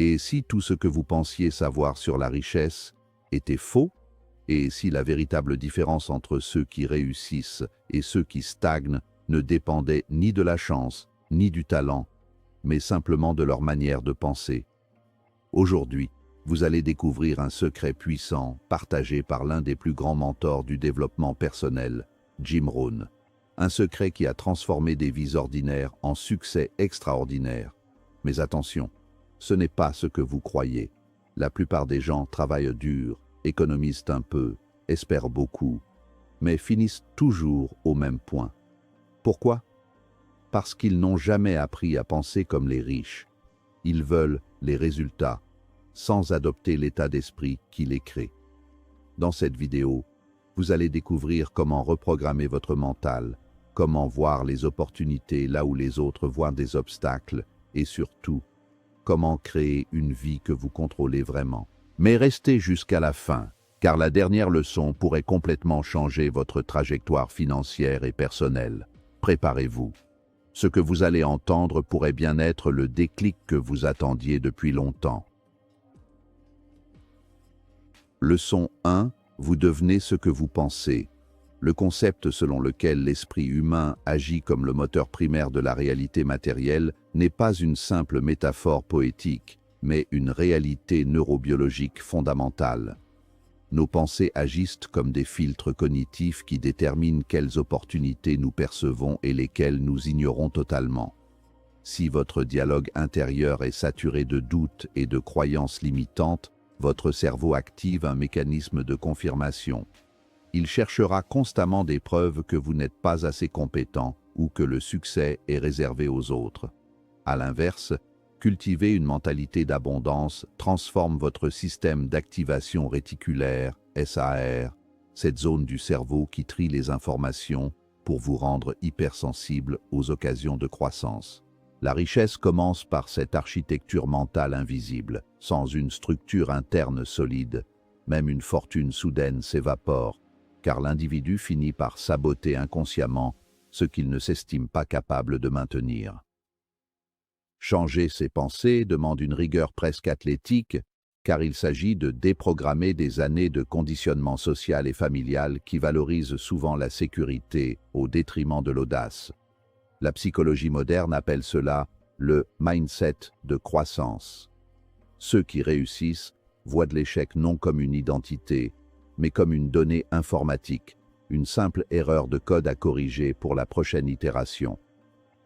Et si tout ce que vous pensiez savoir sur la richesse était faux, et si la véritable différence entre ceux qui réussissent et ceux qui stagnent ne dépendait ni de la chance, ni du talent, mais simplement de leur manière de penser. Aujourd'hui, vous allez découvrir un secret puissant partagé par l'un des plus grands mentors du développement personnel, Jim Rohn. Un secret qui a transformé des vies ordinaires en succès extraordinaires. Mais attention, ce n'est pas ce que vous croyez. La plupart des gens travaillent dur, économisent un peu, espèrent beaucoup, mais finissent toujours au même point. Pourquoi? Parce qu'ils n'ont jamais appris à penser comme les riches. Ils veulent les résultats, sans adopter l'état d'esprit qui les crée. Dans cette vidéo, vous allez découvrir comment reprogrammer votre mental, comment voir les opportunités là où les autres voient des obstacles, et surtout, comment créer une vie que vous contrôlez vraiment. Mais restez jusqu'à la fin, car la dernière leçon pourrait complètement changer votre trajectoire financière et personnelle. Préparez-vous. Ce que vous allez entendre pourrait bien être le déclic que vous attendiez depuis longtemps. Leçon 1. Vous devenez ce que vous pensez. Le concept selon lequel l'esprit humain agit comme le moteur primaire de la réalité matérielle n'est pas une simple métaphore poétique, mais une réalité neurobiologique fondamentale. Nos pensées agissent comme des filtres cognitifs qui déterminent quelles opportunités nous percevons et lesquelles nous ignorons totalement. Si votre dialogue intérieur est saturé de doutes et de croyances limitantes, votre cerveau active un mécanisme de confirmation. Il cherchera constamment des preuves que vous n'êtes pas assez compétent ou que le succès est réservé aux autres. À l'inverse, cultiver une mentalité d'abondance transforme votre système d'activation réticulaire, SAR, cette zone du cerveau qui trie les informations pour vous rendre hypersensible aux occasions de croissance. La richesse commence par cette architecture mentale invisible. Sans une structure interne solide, même une fortune soudaine s'évapore, car l'individu finit par saboter inconsciemment ce qu'il ne s'estime pas capable de maintenir. Changer ses pensées demande une rigueur presque athlétique, car il s'agit de déprogrammer des années de conditionnement social et familial qui valorisent souvent la sécurité au détriment de l'audace. La psychologie moderne appelle cela le mindset de croissance. Ceux qui réussissent voient de l'échec non comme une identité, mais comme une donnée informatique, une simple erreur de code à corriger pour la prochaine itération.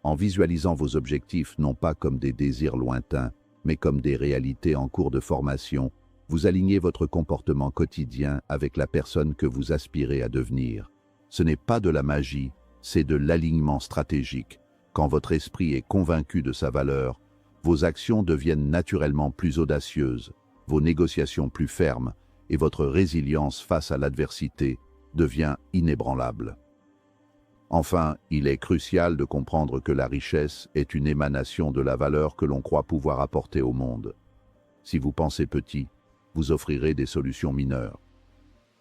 En visualisant vos objectifs non pas comme des désirs lointains, mais comme des réalités en cours de formation, vous alignez votre comportement quotidien avec la personne que vous aspirez à devenir. Ce n'est pas de la magie, c'est de l'alignement stratégique. Quand votre esprit est convaincu de sa valeur, vos actions deviennent naturellement plus audacieuses, vos négociations plus fermes et votre résilience face à l'adversité devient inébranlable. Enfin, il est crucial de comprendre que la richesse est une émanation de la valeur que l'on croit pouvoir apporter au monde. Si vous pensez petit, vous offrirez des solutions mineures.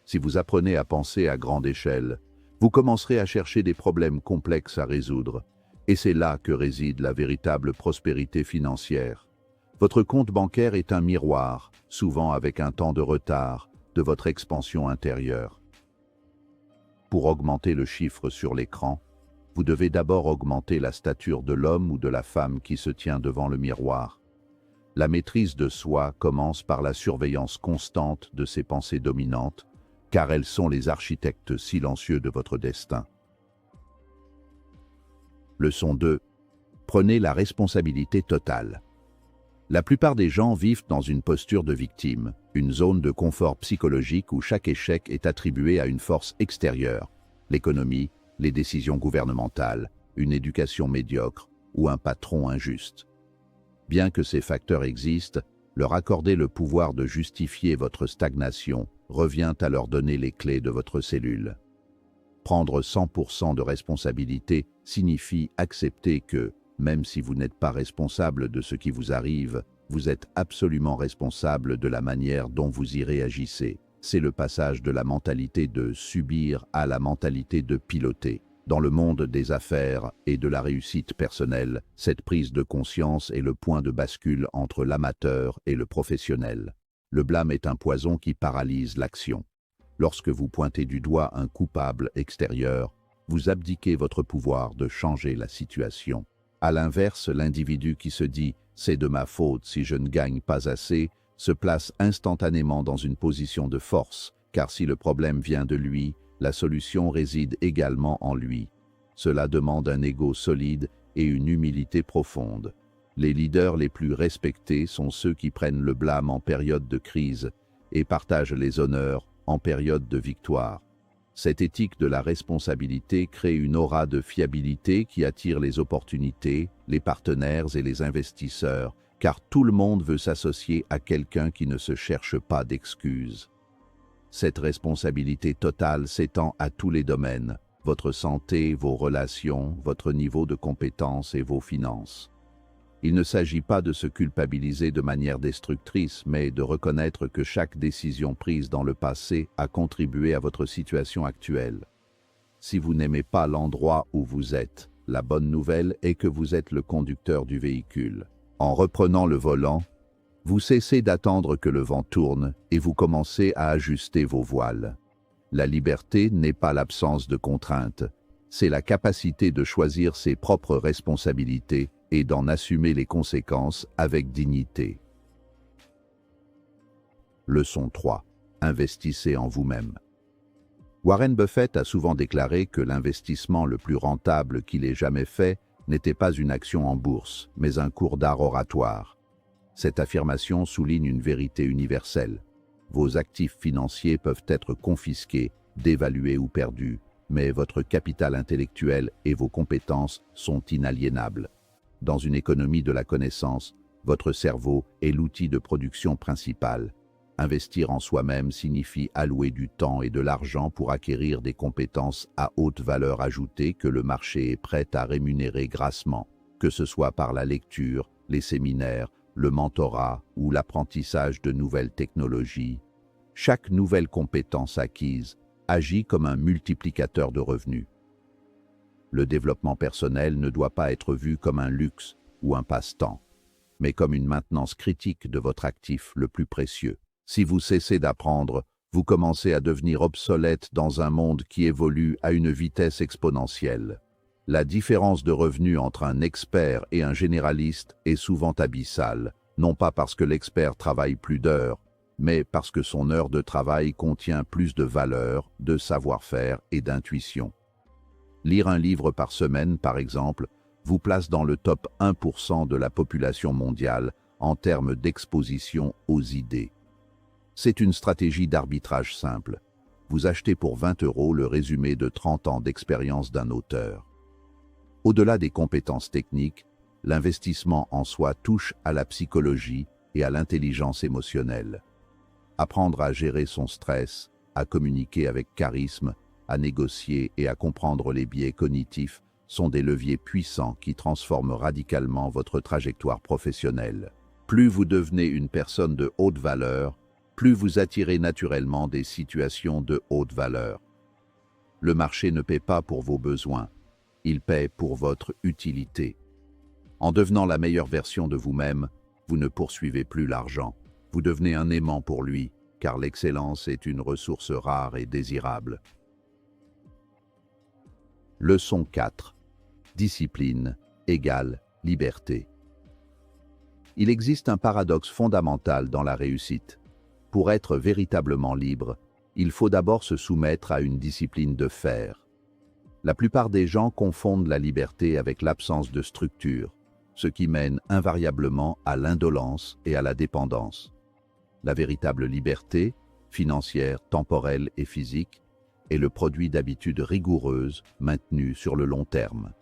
Si vous apprenez à penser à grande échelle, vous commencerez à chercher des problèmes complexes à résoudre. Et c'est là que réside la véritable prospérité financière. Votre compte bancaire est un miroir, souvent avec un temps de retard, de votre expansion intérieure. Pour augmenter le chiffre sur l'écran, vous devez d'abord augmenter la stature de l'homme ou de la femme qui se tient devant le miroir. La maîtrise de soi commence par la surveillance constante de ses pensées dominantes, car elles sont les architectes silencieux de votre destin. Leçon 2. Prenez la responsabilité totale. La plupart des gens vivent dans une posture de victime, une zone de confort psychologique où chaque échec est attribué à une force extérieure, l'économie, les décisions gouvernementales, une éducation médiocre ou un patron injuste. Bien que ces facteurs existent, leur accorder le pouvoir de justifier votre stagnation revient à leur donner les clés de votre cellule. Prendre 100% de responsabilité signifie accepter que, même si vous n'êtes pas responsable de ce qui vous arrive, vous êtes absolument responsable de la manière dont vous y réagissez. C'est le passage de la mentalité de subir à la mentalité de piloter. Dans le monde des affaires et de la réussite personnelle, cette prise de conscience est le point de bascule entre l'amateur et le professionnel. Le blâme est un poison qui paralyse l'action. Lorsque vous pointez du doigt un coupable extérieur, vous abdiquez votre pouvoir de changer la situation. À l'inverse, l'individu qui se dit « c'est de ma faute si je ne gagne pas assez » se place instantanément dans une position de force, car si le problème vient de lui, la solution réside également en lui. Cela demande un ego solide et une humilité profonde. Les leaders les plus respectés sont ceux qui prennent le blâme en période de crise et partagent les honneurs en période de victoire. Cette éthique de la responsabilité crée une aura de fiabilité qui attire les opportunités, les partenaires et les investisseurs, car tout le monde veut s'associer à quelqu'un qui ne se cherche pas d'excuses. Cette responsabilité totale s'étend à tous les domaines, votre santé, vos relations, votre niveau de compétence et vos finances. Il ne s'agit pas de se culpabiliser de manière destructrice, mais de reconnaître que chaque décision prise dans le passé a contribué à votre situation actuelle. Si vous n'aimez pas l'endroit où vous êtes, la bonne nouvelle est que vous êtes le conducteur du véhicule. En reprenant le volant, vous cessez d'attendre que le vent tourne et vous commencez à ajuster vos voiles. La liberté n'est pas l'absence de contraintes, c'est la capacité de choisir ses propres responsabilités et d'en assumer les conséquences avec dignité. Leçon 3. Investissez en vous-même. Warren Buffett a souvent déclaré que l'investissement le plus rentable qu'il ait jamais fait n'était pas une action en bourse, mais un cours d'art oratoire. Cette affirmation souligne une vérité universelle. Vos actifs financiers peuvent être confisqués, dévalués ou perdus, mais votre capital intellectuel et vos compétences sont inaliénables. Dans une économie de la connaissance, votre cerveau est l'outil de production principal. Investir en soi-même signifie allouer du temps et de l'argent pour acquérir des compétences à haute valeur ajoutée que le marché est prêt à rémunérer grassement, que ce soit par la lecture, les séminaires, le mentorat ou l'apprentissage de nouvelles technologies. Chaque nouvelle compétence acquise agit comme un multiplicateur de revenus. Le développement personnel ne doit pas être vu comme un luxe ou un passe-temps, mais comme une maintenance critique de votre actif le plus précieux. Si vous cessez d'apprendre, vous commencez à devenir obsolète dans un monde qui évolue à une vitesse exponentielle. La différence de revenus entre un expert et un généraliste est souvent abyssale, non pas parce que l'expert travaille plus d'heures, mais parce que son heure de travail contient plus de valeur, de savoir-faire et d'intuition. Lire un livre par semaine, par exemple, vous place dans le top 1% de la population mondiale en termes d'exposition aux idées. C'est une stratégie d'arbitrage simple. Vous achetez pour 20 € le résumé de 30 ans d'expérience d'un auteur. Au-delà des compétences techniques, l'investissement en soi touche à la psychologie et à l'intelligence émotionnelle. Apprendre à gérer son stress, à communiquer avec charisme, à négocier et à comprendre les biais cognitifs sont des leviers puissants qui transforment radicalement votre trajectoire professionnelle. Plus vous devenez une personne de haute valeur, plus vous attirez naturellement des situations de haute valeur. Le marché ne paie pas pour vos besoins, il paie pour votre utilité. En devenant la meilleure version de vous-même, vous ne poursuivez plus l'argent. Vous devenez un aimant pour lui, car l'excellence est une ressource rare et désirable. Leçon 4. Discipline égale liberté. Il existe un paradoxe fondamental dans la réussite. Pour être véritablement libre, il faut d'abord se soumettre à une discipline de fer. La plupart des gens confondent la liberté avec l'absence de structure, ce qui mène invariablement à l'indolence et à la dépendance. La véritable liberté, financière, temporelle et physique, est le produit d'habitudes rigoureuses maintenues sur le long terme.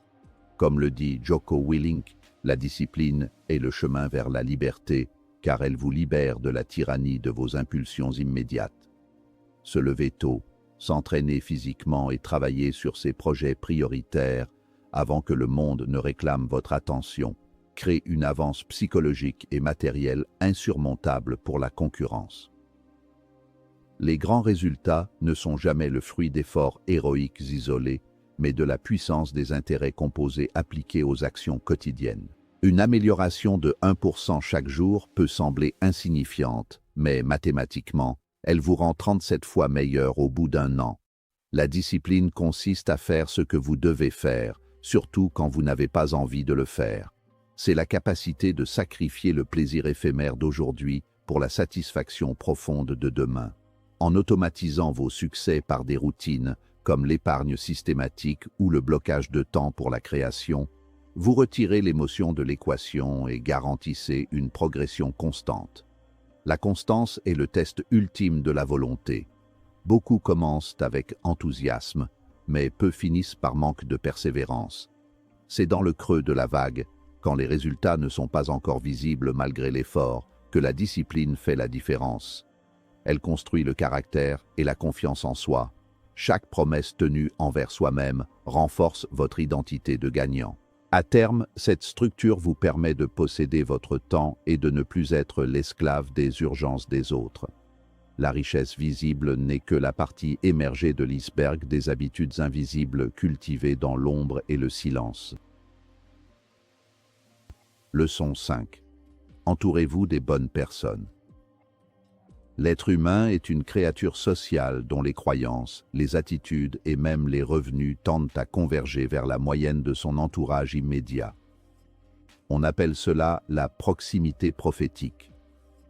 Comme le dit Jocko Willink, la discipline est le chemin vers la liberté, car elle vous libère de la tyrannie de vos impulsions immédiates. Se lever tôt, s'entraîner physiquement et travailler sur ses projets prioritaires avant que le monde ne réclame votre attention, crée une avance psychologique et matérielle insurmontable pour la concurrence. Les grands résultats ne sont jamais le fruit d'efforts héroïques isolés, mais de la puissance des intérêts composés appliqués aux actions quotidiennes. Une amélioration de 1% chaque jour peut sembler insignifiante, mais mathématiquement, elle vous rend 37 fois meilleur au bout d'un an. La discipline consiste à faire ce que vous devez faire, surtout quand vous n'avez pas envie de le faire. C'est la capacité de sacrifier le plaisir éphémère d'aujourd'hui pour la satisfaction profonde de demain. En automatisant vos succès par des routines, comme l'épargne systématique ou le blocage de temps pour la création, vous retirez l'émotion de l'équation et garantissez une progression constante. La constance est le test ultime de la volonté. Beaucoup commencent avec enthousiasme, mais peu finissent par manque de persévérance. C'est dans le creux de la vague, quand les résultats ne sont pas encore visibles malgré l'effort, que la discipline fait la différence. Elle construit le caractère et la confiance en soi. Chaque promesse tenue envers soi-même renforce votre identité de gagnant. À terme, cette structure vous permet de posséder votre temps et de ne plus être l'esclave des urgences des autres. La richesse visible n'est que la partie émergée de l'iceberg des habitudes invisibles cultivées dans l'ombre et le silence. Leçon 5. Entourez-vous des bonnes personnes. L'être humain est une créature sociale dont les croyances, les attitudes et même les revenus tendent à converger vers la moyenne de son entourage immédiat. On appelle cela la proximité prophétique.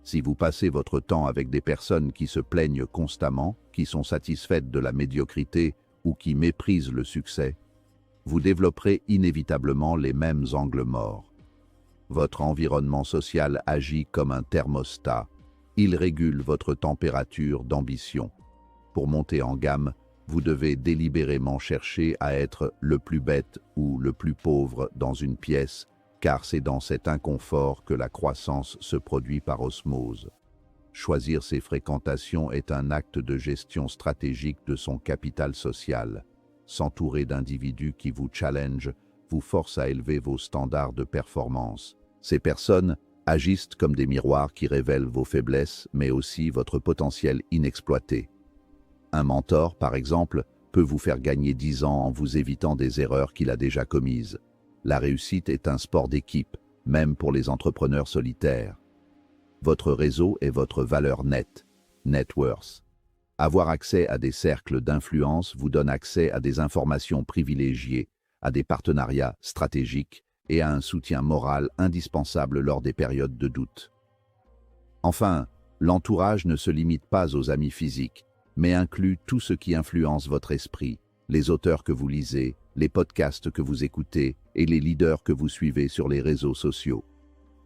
Si vous passez votre temps avec des personnes qui se plaignent constamment, qui sont satisfaites de la médiocrité ou qui méprisent le succès, vous développerez inévitablement les mêmes angles morts. Votre environnement social agit comme un thermostat. Il régule votre température d'ambition. Pour monter en gamme, vous devez délibérément chercher à être le plus bête ou le plus pauvre dans une pièce, car c'est dans cet inconfort que la croissance se produit par osmose. Choisir ses fréquentations est un acte de gestion stratégique de son capital social. S'entourer d'individus qui vous challengent vous force à élever vos standards de performance. Ces personnes agissent comme des miroirs qui révèlent vos faiblesses, mais aussi votre potentiel inexploité. Un mentor, par exemple, peut vous faire gagner 10 ans en vous évitant des erreurs qu'il a déjà commises. La réussite est un sport d'équipe, même pour les entrepreneurs solitaires. Votre réseau est votre valeur nette, net worth. Avoir accès à des cercles d'influence vous donne accès à des informations privilégiées, à des partenariats stratégiques et à un soutien moral indispensable lors des périodes de doute. Enfin, l'entourage ne se limite pas aux amis physiques, mais inclut tout ce qui influence votre esprit, les auteurs que vous lisez, les podcasts que vous écoutez et les leaders que vous suivez sur les réseaux sociaux.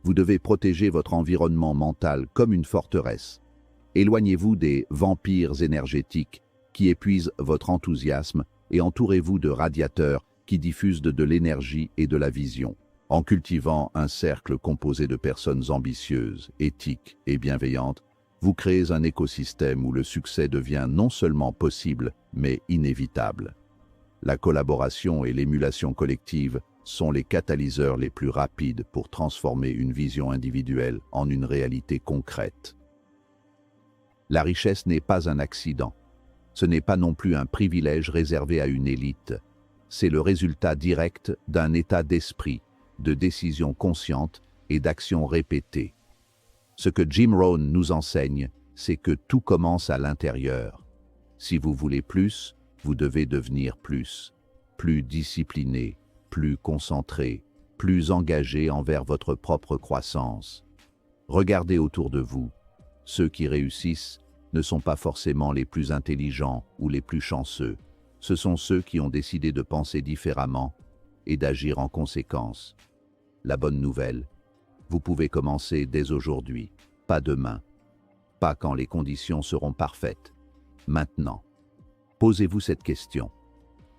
Vous devez protéger votre environnement mental comme une forteresse. Éloignez-vous des vampires énergétiques qui épuisent votre enthousiasme et entourez-vous de radiateurs qui diffusent de l'énergie et de la vision. En cultivant un cercle composé de personnes ambitieuses, éthiques et bienveillantes, vous créez un écosystème où le succès devient non seulement possible, mais inévitable. La collaboration et l'émulation collective sont les catalyseurs les plus rapides pour transformer une vision individuelle en une réalité concrète. La richesse n'est pas un accident. Ce n'est pas non plus un privilège réservé à une élite. C'est le résultat direct d'un état d'esprit, de décisions conscientes et d'actions répétées. Ce que Jim Rohn nous enseigne, c'est que tout commence à l'intérieur. Si vous voulez plus, vous devez devenir plus discipliné, plus concentré, plus engagé envers votre propre croissance. Regardez autour de vous. Ceux qui réussissent ne sont pas forcément les plus intelligents ou les plus chanceux. Ce sont ceux qui ont décidé de penser différemment et d'agir en conséquence. La bonne nouvelle, vous pouvez commencer dès aujourd'hui, pas demain, pas quand les conditions seront parfaites, maintenant. Posez-vous cette question.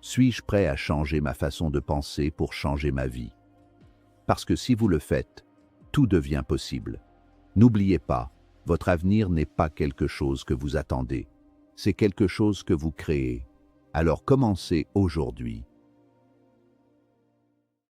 Suis-je prêt à changer ma façon de penser pour changer ma vie? Parce que si vous le faites, tout devient possible. N'oubliez pas, votre avenir n'est pas quelque chose que vous attendez, c'est quelque chose que vous créez. Alors commencez aujourd'hui.